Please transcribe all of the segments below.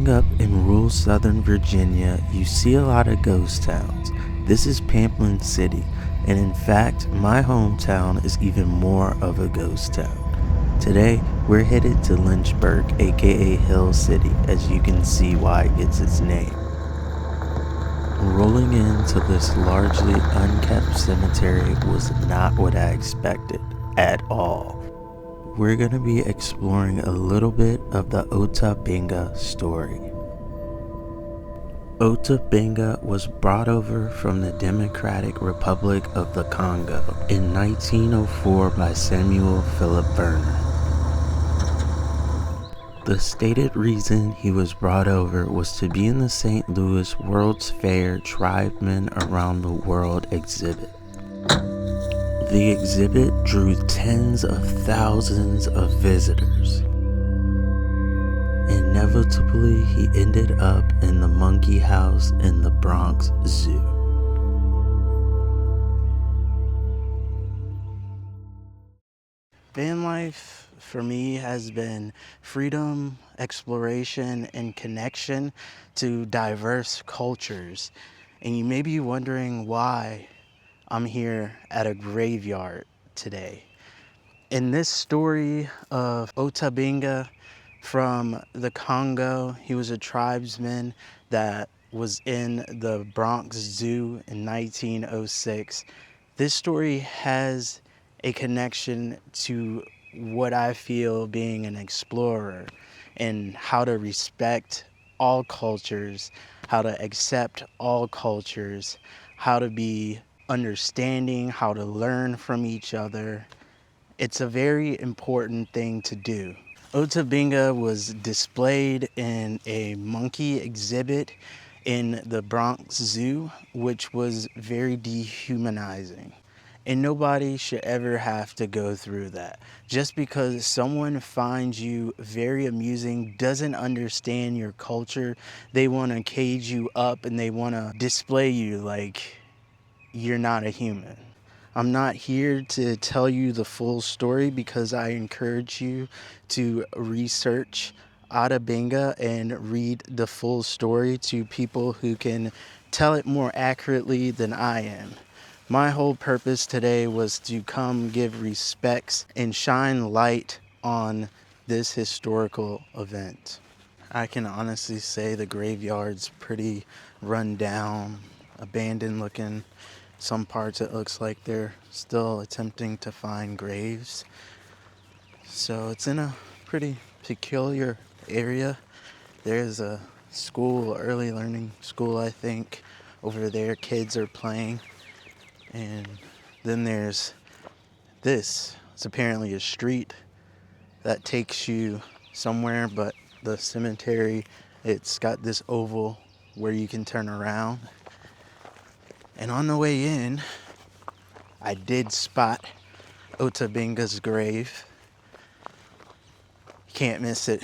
Growing up in rural southern Virginia, you see a lot of ghost towns. This is Pamplin City, and in fact, my hometown is even more of a ghost town. Today, we're headed to Lynchburg, aka Hill City, as you can see why it gets its name. Rolling into this largely unkept cemetery was not what I expected at all. We're going to be exploring a little bit of the Ota Benga story. Ota Benga was brought over from the Democratic Republic of the Congo in 1904 by Samuel Philip Verner. The stated reason he was brought over was to be in the St. Louis World's Fair Tribesmen Around the World exhibit. The exhibit drew tens of thousands of visitors. Inevitably, he ended up in the monkey house in the Bronx Zoo. Van life for me has been freedom, exploration, and connection to diverse cultures. And you may be wondering why I'm here at a graveyard today. In this story of Ota Benga from the Congo, he was a tribesman that was in the Bronx Zoo in 1906. This story has a connection to what I feel being an explorer and how to respect all cultures, how to accept all cultures, how to be understanding, how to learn from each other. It's a very important thing to do. Ota Benga was displayed in a monkey exhibit in the Bronx Zoo, which was very dehumanizing. And nobody should ever have to go through that. Just because someone finds you very amusing, doesn't understand your culture, they want to cage you up and they want to display you like you're not a human. I'm not here to tell you the full story because I encourage you to research Ota Benga and read the full story to people who can tell it more accurately than I am. My whole purpose today was to come give respects and shine light on this historical event. I can honestly say the graveyard's pretty run down, abandoned looking. Some parts it looks like they're still attempting to find graves. So it's in a pretty peculiar area. There's a school, early learning school, I think. Over there, kids are playing. And then there's this. It's apparently a street that takes you somewhere, but the cemetery, it's got this oval where you can turn around. And on the way in, I did spot Ota Benga's grave. You can't miss it.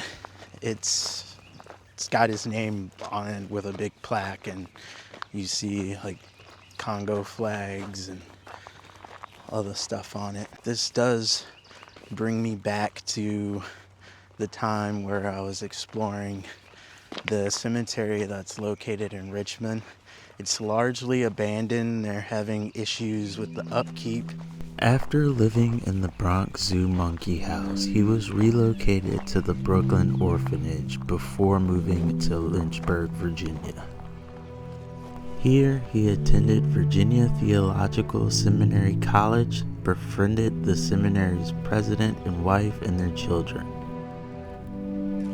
It's got his name on it with a big plaque, and you see like Congo flags and other stuff on it. This does bring me back to the time where I was exploring the cemetery that's located in Richmond. It's largely abandoned. They're having issues with the upkeep. After living in the Bronx Zoo monkey house, he was relocated to the Brooklyn orphanage before moving to Lynchburg, Virginia. Here, he attended Virginia Theological Seminary College, befriended the seminary's president and wife and their children.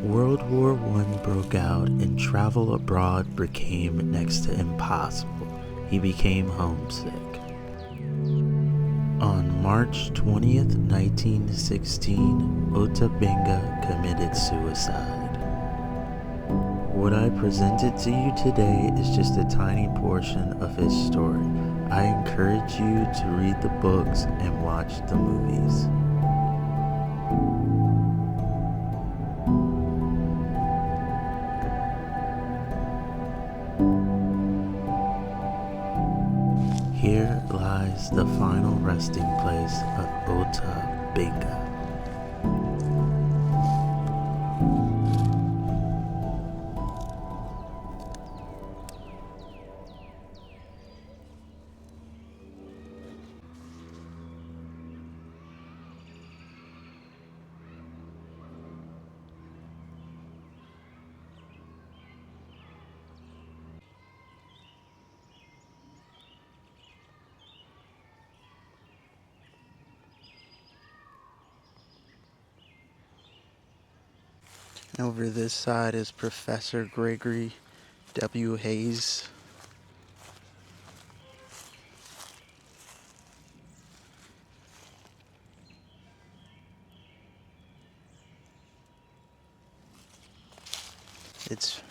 World War I broke out and travel abroad became next to impossible. He became homesick. On March 20th, 1916, Ota Benga committed suicide. What I presented to you today is just a tiny portion of his story. I encourage you to read the books and watch the movies. Here lies the final resting place of Ota Benga. Over this side is Professor Gregory W. Hayes. It's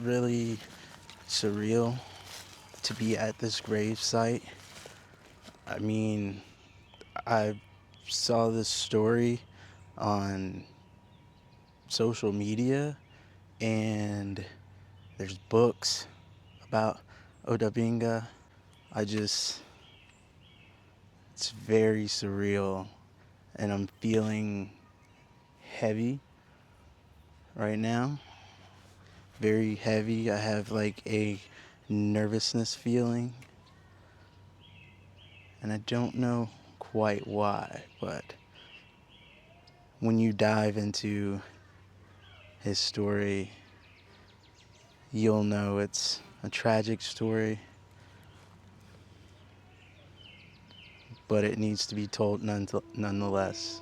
really surreal to be at this grave site. I mean, I saw this story on social media, and there's books about Ota Benga. It's very surreal, and I'm feeling heavy right now. Very heavy. I have like a nervousness feeling, and I don't know quite why, but when you dive into his story, you'll know it's a tragic story, but it needs to be told nonetheless.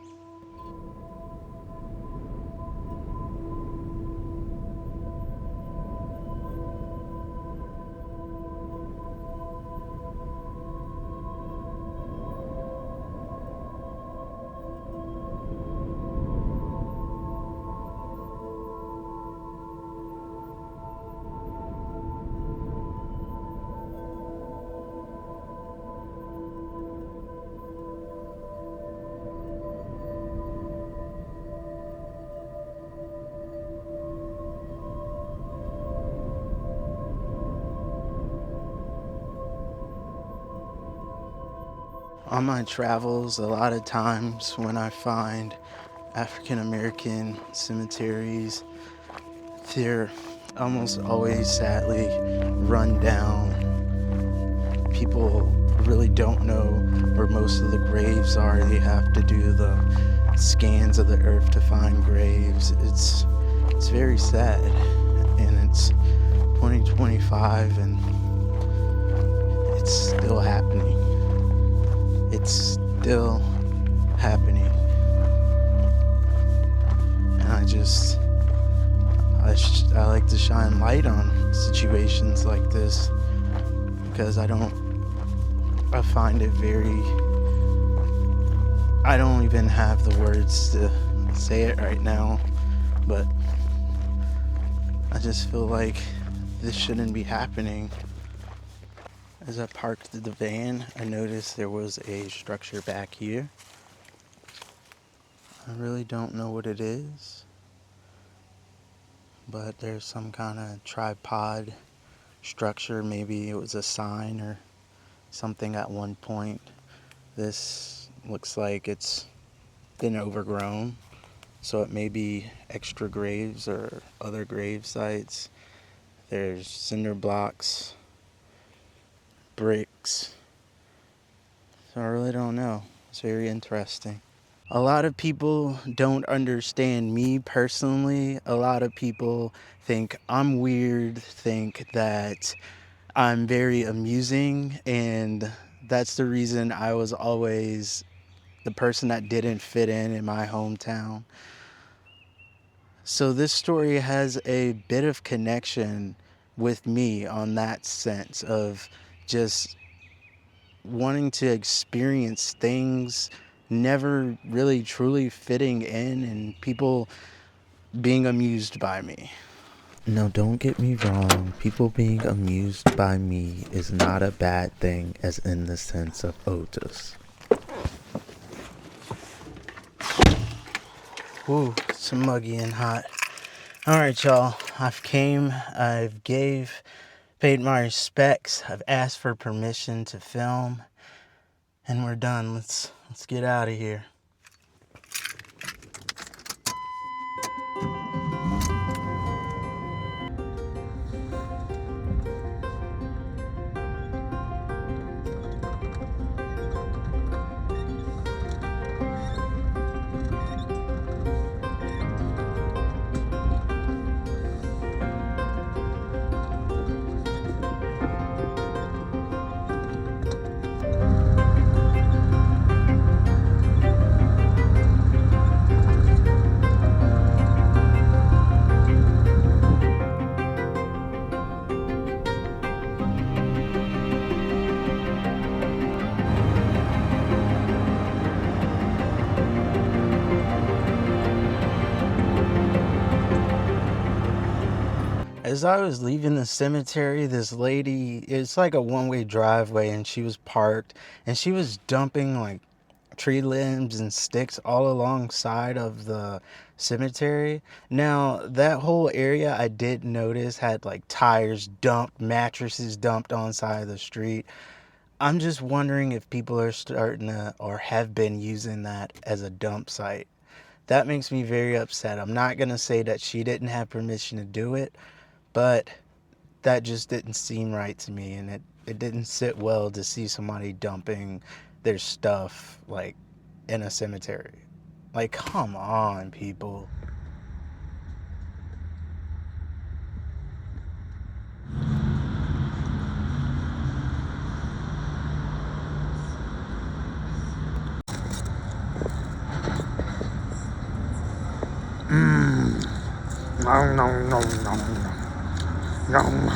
On my travels, a lot of times when I find African American cemeteries, they're almost always sadly run down. People really don't know where most of the graves are. They have to do the scans of the earth to find graves. It's very sad, and it's 2025 and it's still happening. It's still happening. And I like to shine light on situations like this, because I find it very, I don't even have the words to say it right now, but I just feel like this shouldn't be happening. As I parked the van, I noticed there was a structure back here. I really don't know what it is, but there's some kind of tripod structure. Maybe it was a sign or something at one point. This looks like it's been overgrown, so it may be extra graves or other grave sites. There's cinder blocks, bricks. So I really don't know. It's very interesting. A lot of people don't understand me personally. A lot of people think I'm weird, think that I'm very amusing, and that's the reason I was always the person that didn't fit in my hometown. So this story has a bit of connection with me on that sense of just wanting to experience things, never really truly fitting in, and people being amused by me. Now, don't get me wrong, people being amused by me is not a bad thing, as in the sense of Otis. Ooh, it's muggy and hot. Alright, y'all, I've paid my respects, I've asked for permission to film, and we're done. Let's get out of here. As I was leaving the cemetery, this lady, it's like a one-way driveway, and she was parked, and she was dumping like tree limbs and sticks all alongside of the cemetery. Now, that whole area I did notice had like tires dumped, mattresses dumped on the side of the street. I'm just wondering if people are starting to or have been using that as a dump site. That makes me very upset. I'm not going to say that she didn't have permission to do it, but that just didn't seem right to me, and it didn't sit well to see somebody dumping their stuff like in a cemetery. Like, come on, people. No, no, no, no, no, no, no.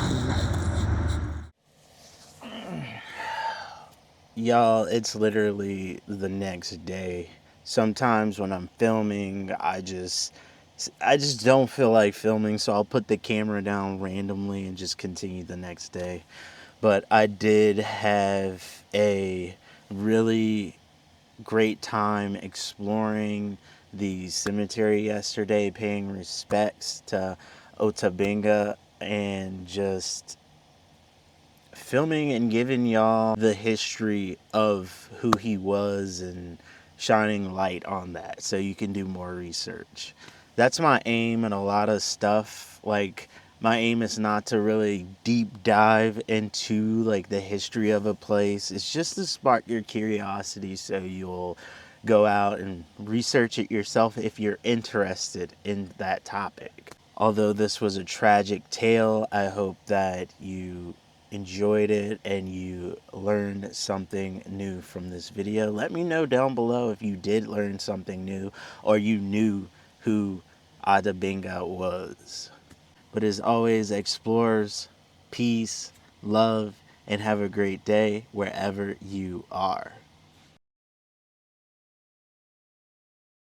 Y'all, it's literally the next day. Sometimes when I'm filming, I just don't feel like filming, so I'll put the camera down randomly and just continue the next day. But I did have a really great time exploring the cemetery yesterday, paying respects to Ota Benga, and just filming and giving y'all the history of who he was and shining light on that so you can do more research. That's my aim in a lot of stuff. Like, my aim is not to really deep dive into like the history of a place. It's just to spark your curiosity so you'll go out and research it yourself if you're interested in that topic. Although this was a tragic tale, I hope that you enjoyed it and you learned something new from this video. Let me know down below if you did learn something new or you knew who Ota Benga was. But as always, explorers, peace, love, and have a great day wherever you are.